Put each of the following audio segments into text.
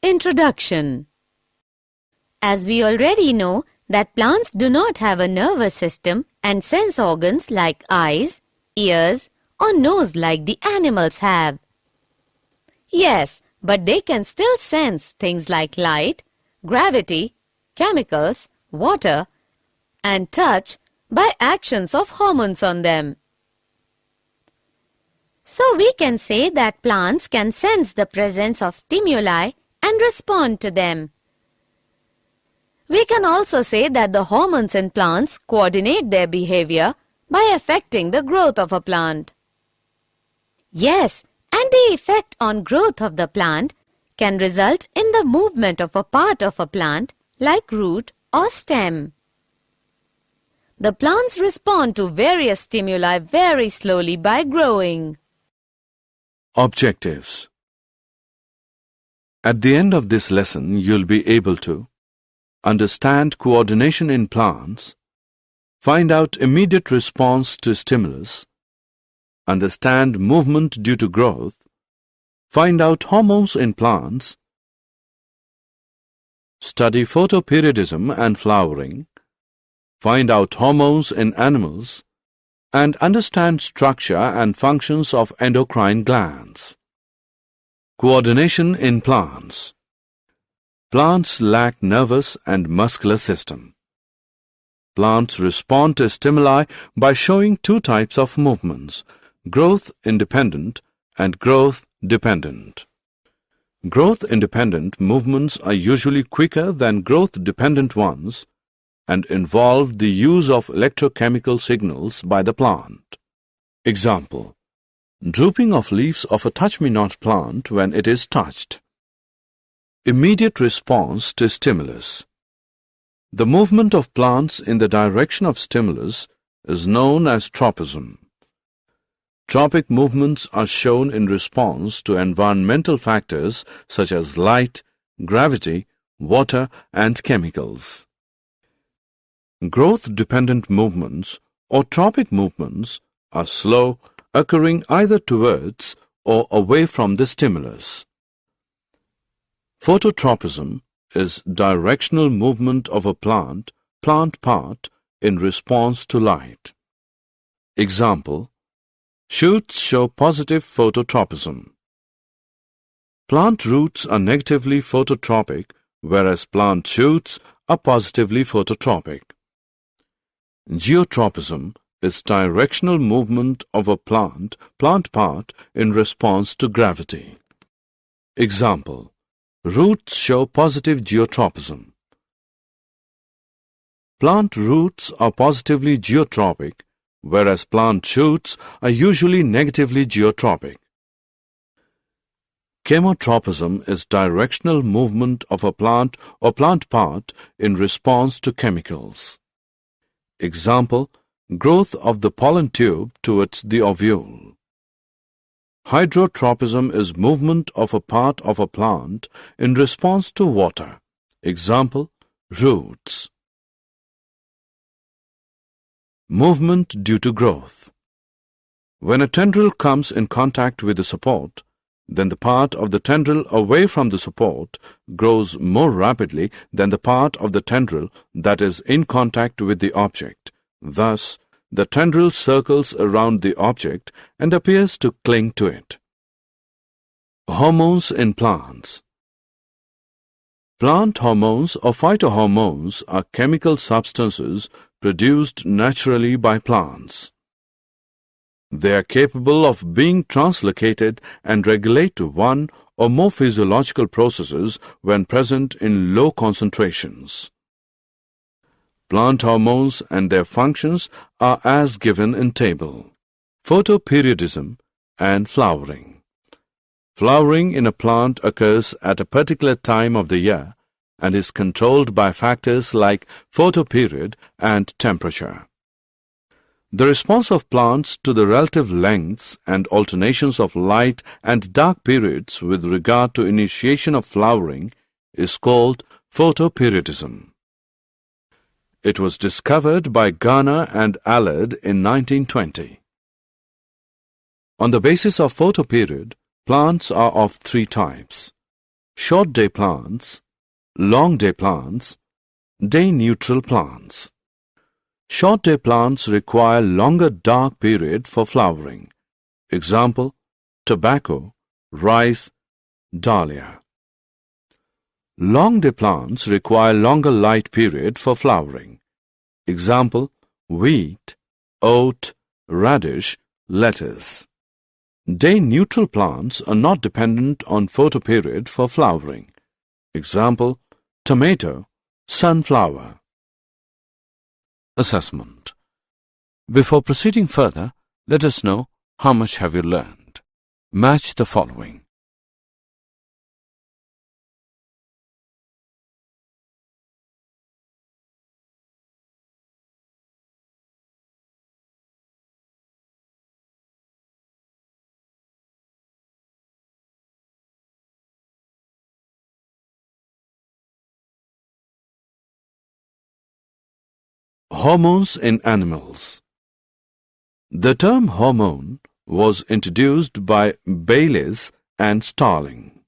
Introduction. As we already know that plants do not have a nervous system and sense organs like eyes, ears, or nose like the animals have. Yes, but they can still sense things like light, gravity, chemicals, water, and touch by actions of hormones on them. So we can say that plants can sense the presence of stimuli and respond to them. We can also say that the hormones in plants coordinate their behavior by affecting the growth of a plant. Yes, and the effect on growth of the plant can result in the movement of a part of a plant like root or stem. The plants respond to various stimuli very slowly by growing. Objectives. At the end of this lesson, you'll be able to understand coordination in plants, find out immediate response to stimulus, understand movement due to growth, find out hormones in plants, study photoperiodism and flowering, find out hormones in animals, and understand structure and functions of endocrine glands. Coordination in plants. Plants lack nervous and muscular system. Plants respond to stimuli by showing two types of movements, growth-independent and growth-dependent. Growth-independent movements are usually quicker than growth-dependent ones and involve the use of electrochemical signals by the plant. Example: drooping of leaves of a touch-me-not plant when it is touched. Immediate response to stimulus. The movement of plants in the direction of stimulus is known as tropism. Tropic movements are shown in response to environmental factors such as light, gravity, water, and chemicals. Growth-dependent movements or tropic movements are slow, occurring either towards or away from the stimulus. Phototropism is directional movement of a plant part in response to light. Example: shoots show positive phototropism. Plant roots are negatively phototropic, whereas plant shoots are positively phototropic. Geotropism is directional movement of a plant part in response to gravity. Example: roots show positive geotropism. Plant roots are positively geotropic, whereas plant shoots are usually negatively geotropic. Chemotropism is directional movement of a plant or plant part in response to chemicals. Example: growth of the pollen tube towards the ovule. Hydrotropism is movement of a part of a plant in response to water. Example: roots. Movement due to growth. When a tendril comes in contact with the support, then the part of the tendril away from the support grows more rapidly than the part of the tendril that is in contact with the object. Thus, the tendril circles around the object and appears to cling to it. Hormones in plants. Plant hormones or phytohormones are chemical substances produced naturally by plants. They are capable of being translocated and regulate one or more physiological processes when present in low concentrations. Plant hormones and their functions are as given in table. Photoperiodism and flowering. Flowering in a plant occurs at a particular time of the year and is controlled by factors like photoperiod and temperature. The response of plants to the relative lengths and alternations of light and dark periods with regard to initiation of flowering is called photoperiodism. It was discovered by Garner and Allard in 1920. On the basis of photoperiod, plants are of three types: short day plants, long day plants, day neutral plants. Short day plants require longer dark period for flowering. Example, tobacco, rice, dahlia. Long day plants require longer light period for flowering. Example, wheat, oat, radish, lettuce. Day neutral plants are not dependent on photoperiod for flowering. Example, tomato, sunflower. Assessment. Before proceeding further, let us know how much have you learned. Match the following. Hormones in animals. The term hormone was introduced by Bayliss and Starling.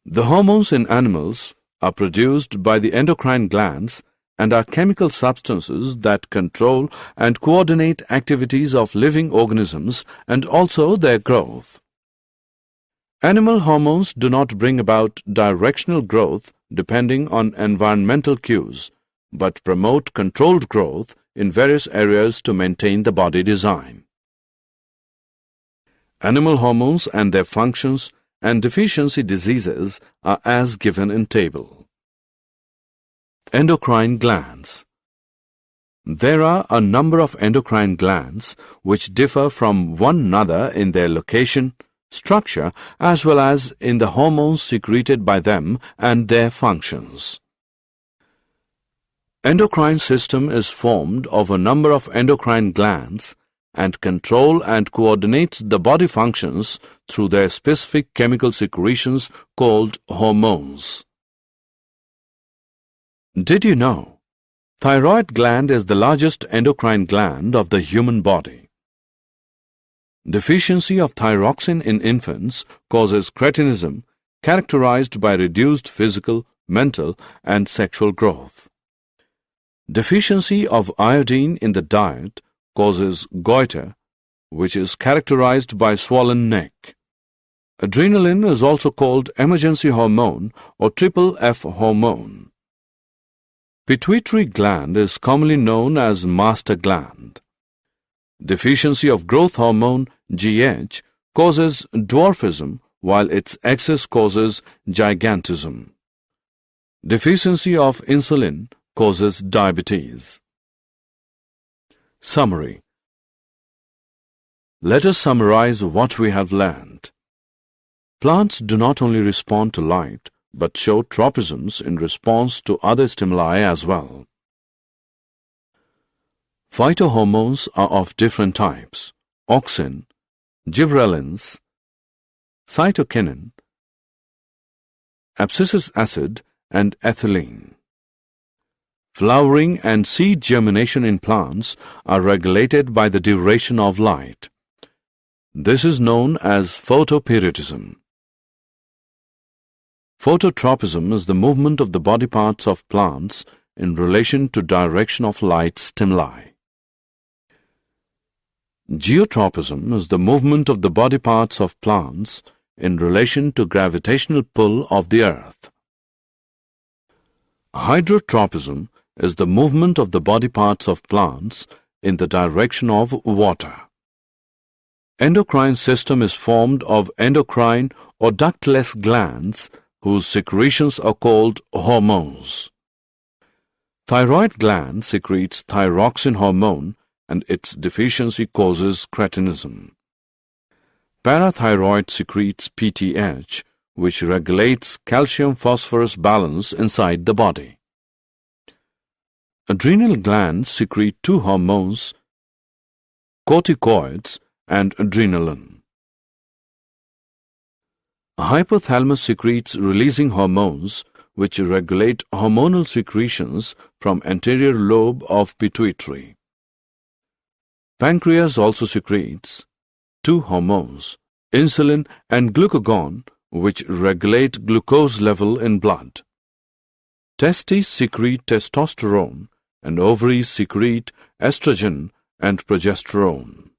The hormones in animals are produced by the endocrine glands and are chemical substances that control and coordinate activities of living organisms and also their growth. Animal hormones do not bring about directional growth depending on environmental cues, but promote controlled growth in various areas to maintain the body design. Animal hormones and their functions and deficiency diseases are as given in table. Endocrine glands. There are a number of endocrine glands which differ from one another in their location, structure, as well as in the hormones secreted by them and their functions. Endocrine system is formed of a number of endocrine glands and control and coordinates the body functions through their specific chemical secretions called hormones. Did you know? Thyroid gland is the largest endocrine gland of the human body. Deficiency of thyroxine in infants causes cretinism characterized by reduced physical, mental, and sexual growth. Deficiency of iodine in the diet causes goiter, which is characterized by swollen neck. Adrenaline is also called emergency hormone or triple F hormone. Pituitary gland is commonly known as master gland. Deficiency of growth hormone, GH, causes dwarfism, while its excess causes gigantism. Deficiency of insulin causes diabetes. Summary. Let us summarize what we have learned. Plants do not only respond to light, but show tropisms in response to other stimuli as well. Phytohormones are of different types: auxin, gibberellins, cytokinin, abscisic acid, and ethylene. Flowering and seed germination in plants are regulated by the duration of light. This is known as photoperiodism. Phototropism is the movement of the body parts of plants in relation to direction of light stimuli. Geotropism is the movement of the body parts of plants in relation to gravitational pull of the earth. Hydrotropism is the movement of the body parts of plants in the direction of water. Endocrine system is formed of endocrine or ductless glands whose secretions are called hormones. Thyroid gland secretes thyroxine hormone and its deficiency causes cretinism. Parathyroid secretes PTH, which regulates calcium-phosphorus balance inside the body. Adrenal glands secrete two hormones, corticoids and adrenaline. Hypothalamus secretes releasing hormones which regulate hormonal secretions from anterior lobe of pituitary. Pancreas also secretes two hormones, insulin and glucagon, which regulate glucose level in blood. Testes secrete testosterone and ovaries secrete estrogen and progesterone.